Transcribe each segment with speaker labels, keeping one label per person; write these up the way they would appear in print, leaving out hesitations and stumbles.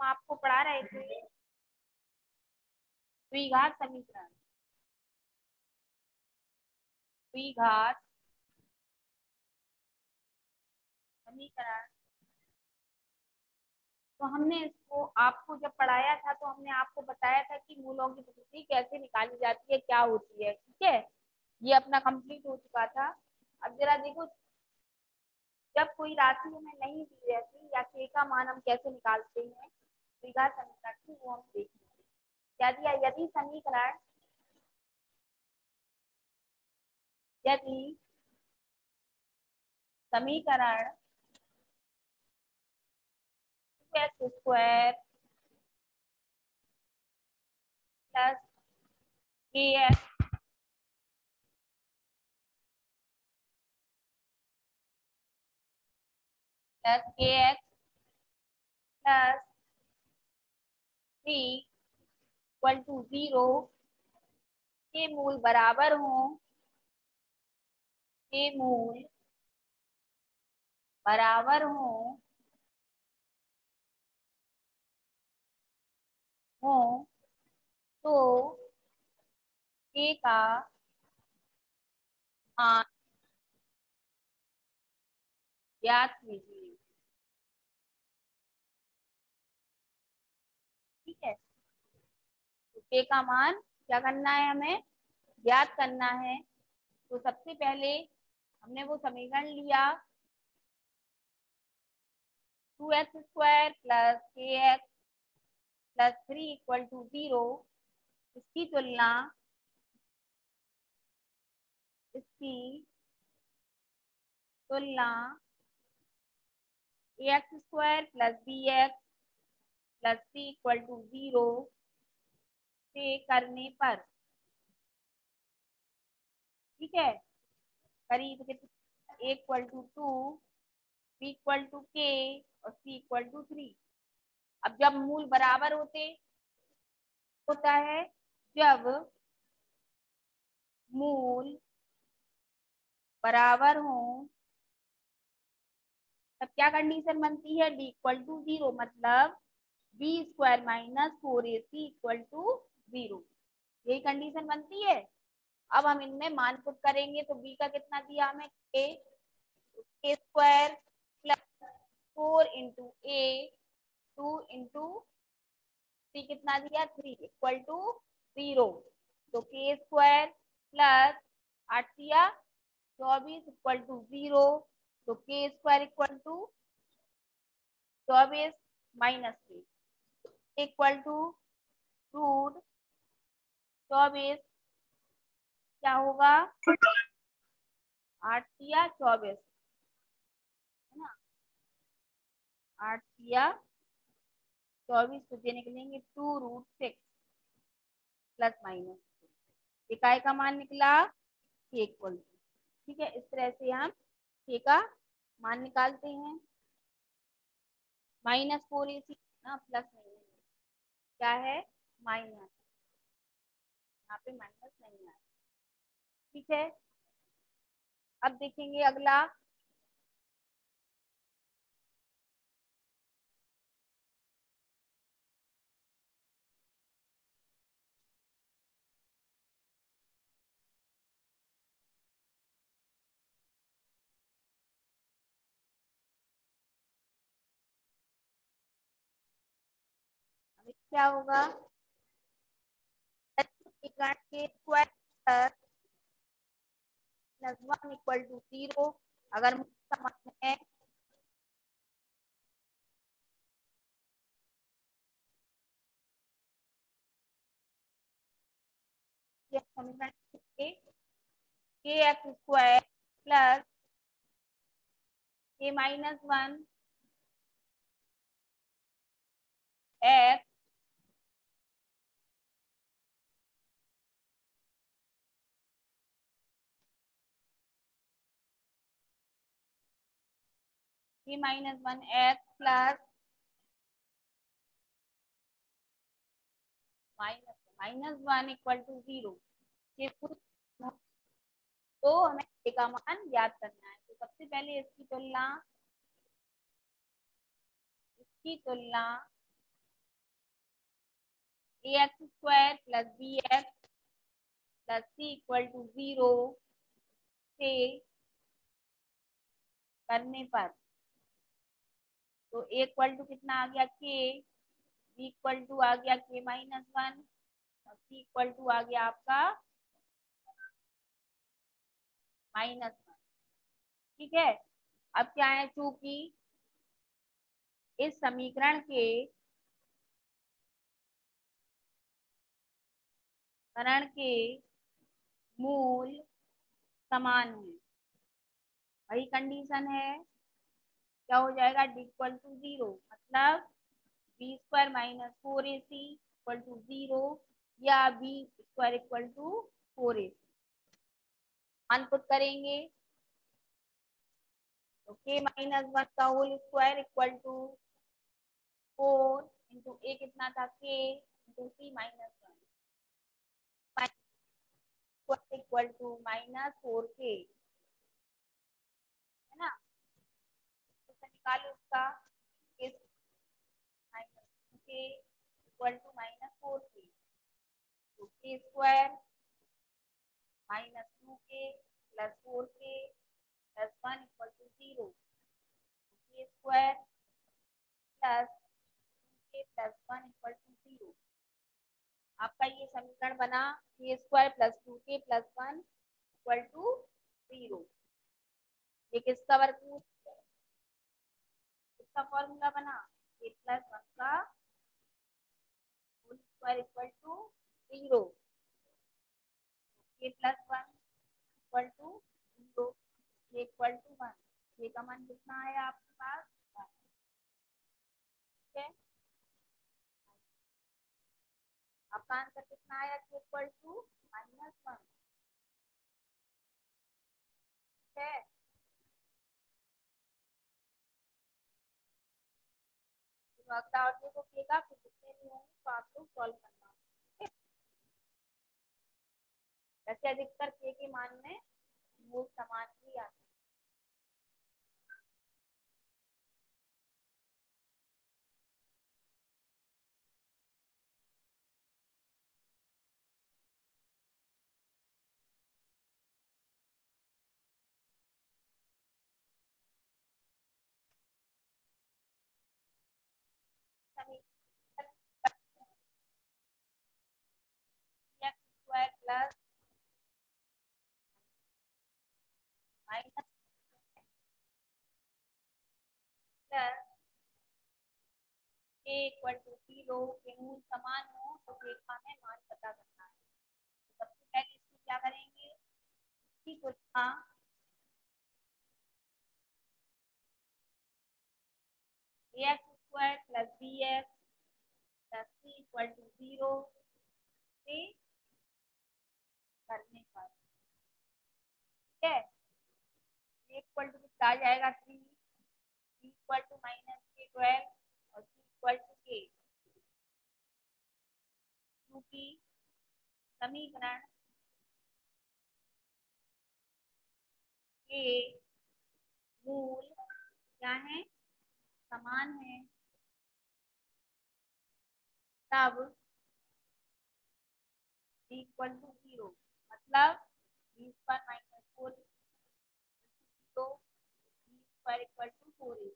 Speaker 1: आपको पढ़ा रहे थे द्विघात समीकरण। द्विघात समीकरण, तो हमने इसको आपको जब पढ़ाया था तो हमने आपको बताया था कि मूलों की प्रकृति कैसे निकाली जाती है, क्या होती है। ठीक है, ये अपना कंप्लीट हो चुका था। अब जरा देखो, जब कोई राशि हमें नहीं दी रहती या के का मान हम कैसे निकालते हैं द्विघात समीकरण की, वो हम देखेंगे। क्या दिया, यदि समीकरण एक्स स्क्वायर प्लस के एक्स प्लस के एक्स प्लस 3 इक्वल टू 0 के मूल बराबर हों, के मूल बराबर हो तो के का मान ज्ञात कीजिए। ठीक है, तो के का मान क्या करना है, हमें ज्ञात करना है। तो सबसे पहले हमने वो समीकरण लिया 2x² प्लस के एक्स प्लस 3 इक्वल टू 0। इसकी तुलना इसकी तुलना ax² plus bx plus 3 equal to 0 से करने पर, ठीक है, करीब कितने, equal to 2, B equal to K और सी इक्वल टू 3। अब जब मूल बराबर होता है, जब मूल बराबर हो तब क्या कंडीशन बनती है, डी इक्वल टू 0, मतलब b² minus 4ac equal to 0। यही कंडीशन बनती है। अब हम इनमें मान पुट करेंगे तो b का कितना दिया हमें, k² प्लस 4 इंटू ए 2 इंटू सी कितना दिया 3 इक्वल टू 0। तो k² प्लस 8 दिया 24 इक्वल टू 0। तो k² इक्वल टू 24 माइनस के इक्वल टू रूट 24, क्या होगा 8 दिया 24, है ना, 8 दिया 24 तो ये निकलेंगे 2√6 प्लस माइनस, इकाई का मान निकला के इक्वल टू। ठीक है, इस तरह से हम के का मान निकालते हैं। -4ac ना, प्लस नहीं है, क्या है माइनस, यहाँ पे माइनस नहीं है। ठीक है, अब देखेंगे अगला। अब क्या होगा, के स्क्वायर प्लस 1 इक्वल टू 0। अगर समान है समीकरण के एक्स स्क्वायर प्लस के -1 एक्स के -1 एक्स प्लस -1 इक्वल टू 0। तो हमें के का मान याद करना है। तो सबसे पहले इसकी तुलना a x square plus b x plus c equal to 0 से करने पर, तो ए इक्वल टू कितना आ गया के, बी इक्वल टू आ गया के माइनस वन, और सी इक्वल टू आ गया आपका माइनस वन। ठीक है, अब क्या है, चूंकि इस समीकरण के मूल समान है, वही कंडीशन है, क्या हो जाएगा, डी इक्वल टू 0, मतलब B square minus 4ac equal to 0, या B square equal to 4ac। मान पुट करेंगे तो के माइनस वन का whole square equal to 4 into a कितना था, k into c minus one equal to minus 4k, है ना। तो निकालो इसका, इस माइनस के इक्वल टू माइनस 4k, तो K square minus 2k plus 4k plus 1 equal to 0, K square plus 2k plus 1 equal to 0। आपका ये समीकरण बना, K square plus 2k plus 1 equal to 0। ये किसका वर्गमूल, इसका फॉर्मूला बना, के प्लस 1 का होल स्क्वायर इक्वल टू 0, के प्लस 1 इक्वल टू 0, के इक्वल टू 1। ये का मान कितना है आपके पास, ठीक है। आपका आंसर कितना आया, के इक्वल टू माइनस 1, ठीक है। तो अगला और देखो के का, फिर जितने भी होंगे तो आप लोग सॉल्व करना, ठीक है। वैसे अधिकतर के मान में मूल समान ही आते हैं। X square plus minus plus के इक्वल टू 0 के मूल समान हो तो के का हमें मान पता करना है। तो सबसे पहले इसको क्या करेंगे, इसी को लिखा a x square plus b x plus c equal to 0 से करने पर, ठीक है। इक्वल टू कितना आ जाएगा, 3, B equal to minus k 12 और सी इक्वल टू के, क्योंकि समीकरण के मूल क्या है, समान है, तब बी इक्वल टू 0, मतलब बी स्क्वायर माइनस 4 तो बी स्क्वायर इक्वल टू 4।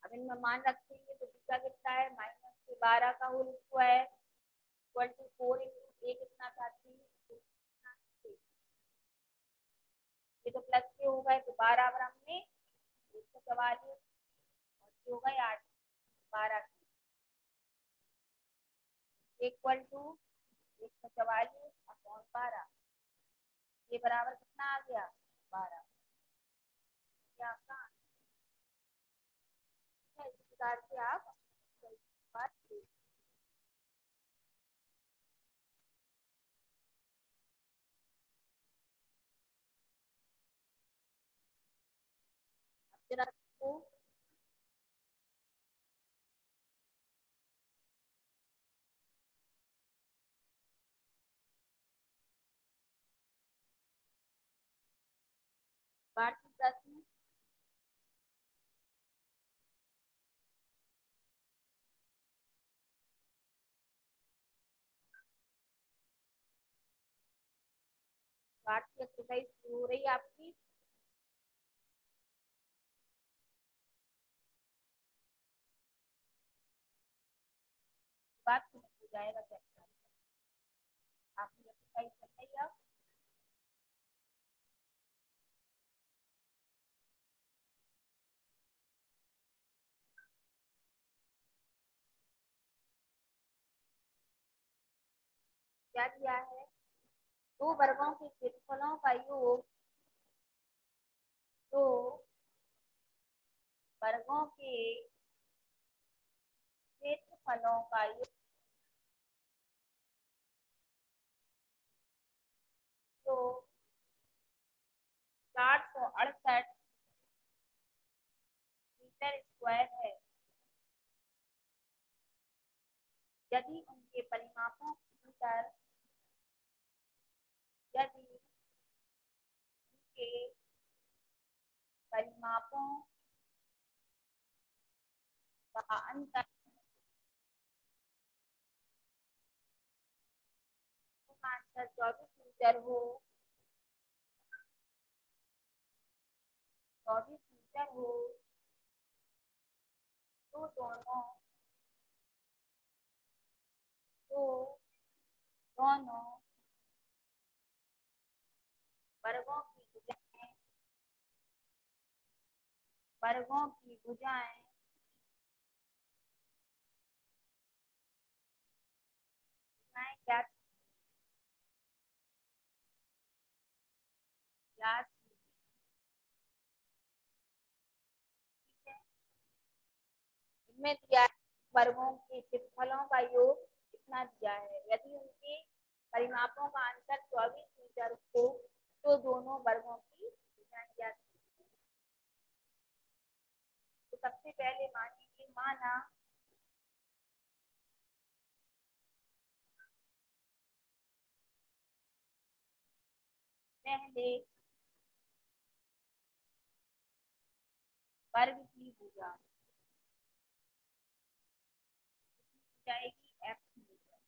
Speaker 1: अब इनमें मान रखेंगे तो बी का कितना है, माइनस के 12 का whole square equal to 4 into a कितना था, 3, ये तो प्लस के हो गए, तो 12 बराबर में 144 और हो गए 8, 12 इक्वल टू 144 अपॉन 12, ये बराबर कितना आ गया, 12। क्या आपका आंसर है, इस प्रकार से आप बात जरा को वार्षिक प्रश्न पार्ट की एक्सरसाइज शुरू हो रही है आपकी। बात हो जाएगा चैप्टर, आपकी एक्सरसाइज कर रही है। क्या दिया है? दो वर्गों के क्षेत्रफलों का योग, दो वर्गों के क्षेत्रफलों का योग, तो 468 मीटर स्क्वायर है। यदि उनके परिमापों की मीटर, यदि उनके परिमापों का अंतर आंसर 24 मीटर हो, 24 मीटर हो, तो तो दोनों वर्गों की भुजाएं, वर्गों की भुजाएं क्या ज्ञात है। इनमें दिया है वर्गों के क्षेत्रफलों का योग कितना दिया है। यदि उनके परिमापों का अंतर 24 मीटर हो, तो दोनों वर्गों की भुजाएं ज्ञात। तो सबसे पहले मानेंगे, माना पहले वर्ग की भुजा जाएगी एक्स मीटर।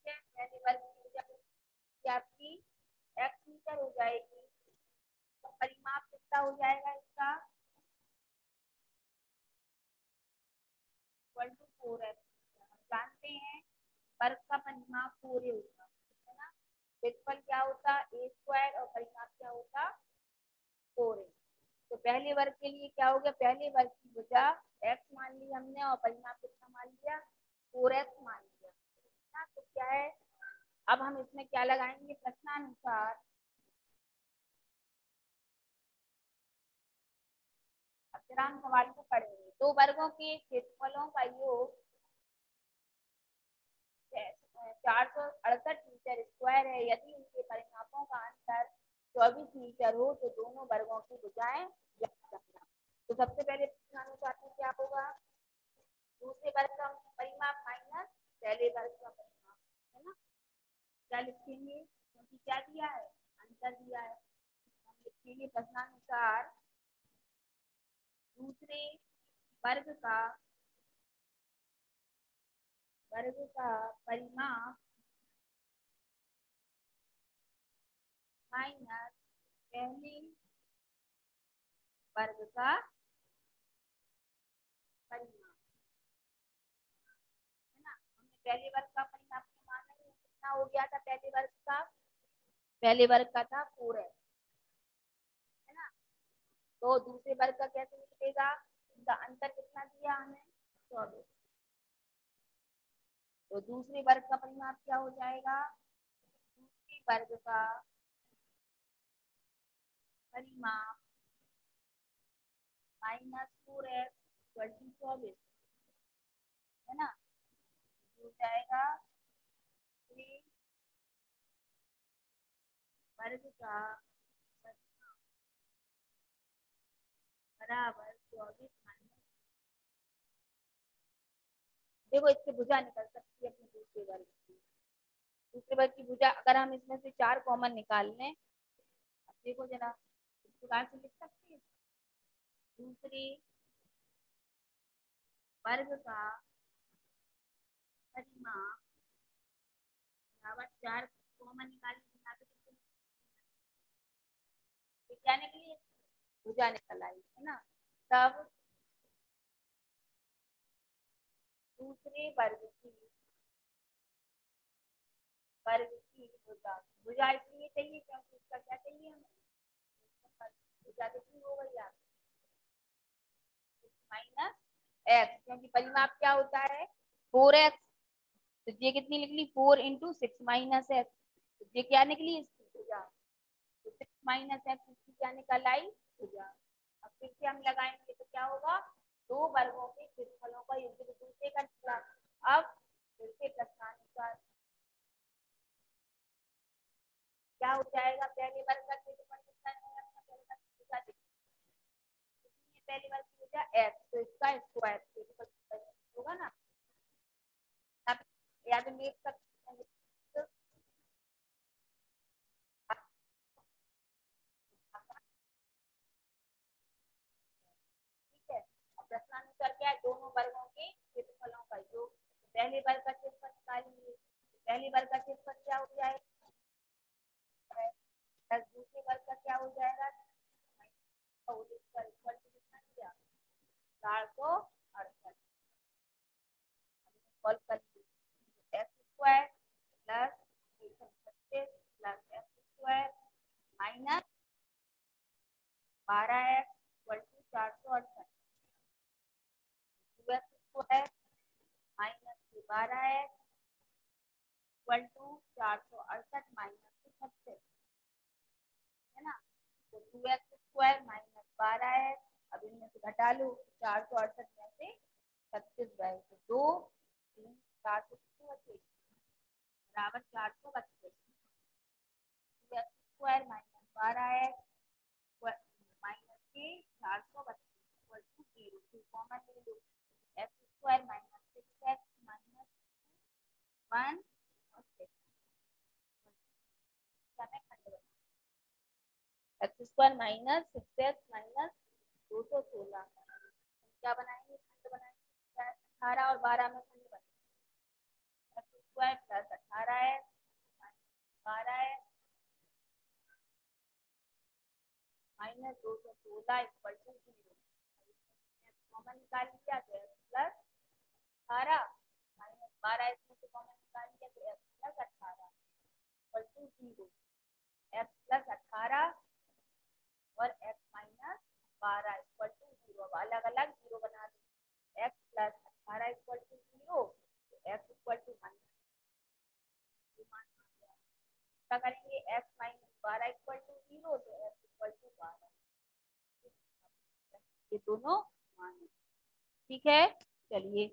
Speaker 1: ठीक है, पहले वर्ग की भुजा आपकी एक्स मीटर हो जाएगी। तो परिमाप कितना हो जाएगा इसका? Equal to 4x। हम जानते हैं वर्ग का परिमाप 4 होगा, है ना। क्षेत्रफल क्या होता? ए स्क्वायर, और परिमाप क्या होता? 4a। तो पहले वर्ग के लिए क्या हो गया? पहले वर्ग की भुजा x मान ली हमने, और परिमाप कितना मान लिया? 4x मान लिया ना। तो क्या है, अब हम इसमें क्या लगाएंगे? प्रश्नानुसार। अब जरा हम सवाल को पढ़ेंगे। दो वर्गों के क्षेत्रफलों का योग 468 मीटर स्क्वायर है। यदि उनके परिमापों का अंतर 24 मीटर हो, तो दोनों वर्गों की भुजाएं ज्ञात करना। तो सबसे पहले प्रश्नानुसार में क्या होगा? दूसरे वर्ग का परिमाप माइनस पहले वर्ग का परिमाप, है ना। क्या लिखेंगे? क्योंकि क्या दिया है? अंतर दिया है। हम लिखेंगे प्रश्नानुसार दूसरे वर्ग का परिमाप माइनस पहले वर्ग का परिमाप, है ना। हमने पहले वर्ग का परिमाप माना है, कितना हो गया था? पहले वर्ग का था 4 है ना। तो दूसरे वर्ग का कैसे निकलेगा? इनका अंतर कितना दिया हमें? 24। तो दूसरे वर्ग का परिमाप क्या हो जाएगा? दूसरे वर्ग का परिमाप -4x 24, है ना। हो जाएगा वर्ग का बराबर 24 माइनस। देखो, इससे भुजा निकल सकती है अपने दूसरे वर्ग की। दूसरे वर्ग की भुजा अगर हम इसमें से 4 कॉमन निकाल लें, अब देखो जरा, इस प्रकार से लिख सकते हैं। दूसरे वर्ग का परिमाप बराबर 4 कॉमन निकाल, क्या निकली, भुजा निकल आई है ना। तब दूसरे वर्ग की भुजा, भुजा इसलिए चाहिए क्योंकि उसका क्या चाहिए हमें, भुजा कितनी हो गई आप माइनस एक्स, क्योंकि परिमाप क्या होता है 4x। तो ये कितनी निकली 4 × 6 माइनस एक्स, तो ये क्या निकली इसकी भुजा। तो 6 - x इसकी क्या निकल आई भुजा। अब फिर से हम लगाएंगे तो क्या होगा, दो वर्गों के क्षेत्रफलों का योग दूसरे का निकला। अब फिर से प्रश्नानुसार क्या हो जाएगा, पहले वर्ग का क्षेत्रफल कितना है अपना, पहले वर्ग की भुजा कितनी है, पहले वर्ग की भुजा x, तो इसका स्क्वायर क्षेत्रफल होगा ना। अब या तो लिख सकते हैं ठीक है। अब प्रश्नानुसार क्या है, दोनों वर्गों के क्षेत्रफलों का योग, पहले वर्ग का क्षेत्रफल निकालिए, पहले वर्ग का क्षेत्रफल क्या हो जाएगा प्लस दूसरे वर्ग का क्या हो जाएगा 468 सॉल्व कर लीजिए। X square plus 136 plus X square minus 12x equal to 468, 2x square minus 12x equal to 468 minus 36 है ना। तो 2x स्क्वायर माइनस 12x, अब इनमें से घटा लो 468 में से 36 गए तो 2 3 4 से कितने बचे बराबर 432, 2x square minus 12x minus के 432 इक्वल टू 0, 2 कॉमन ले लो, x square minus 6x minus 1 और 6 x square minus 6x minus 216 क्या बनाएंगे, खंड बनाएंगे 18 और 12 में खंड बनेगा, X square plus 18x minus 12x minus 216 equal to 0, common निकाल लिया तो एक्स प्लस 18 माइनस 12 इसमें से कॉमन निकाल लिया तो X plus 18 equal to 0, X plus 18 और x माइनस 12 इक्वल टू 0, अब अलग अलग 0 बना दो, x plus 18 equal to 0, x equal to क्या करेंगे, x माइनस 12 इक्वल टू 0 तो x इक्वल टू 12, ये दोनों मान ठीक है। चलिए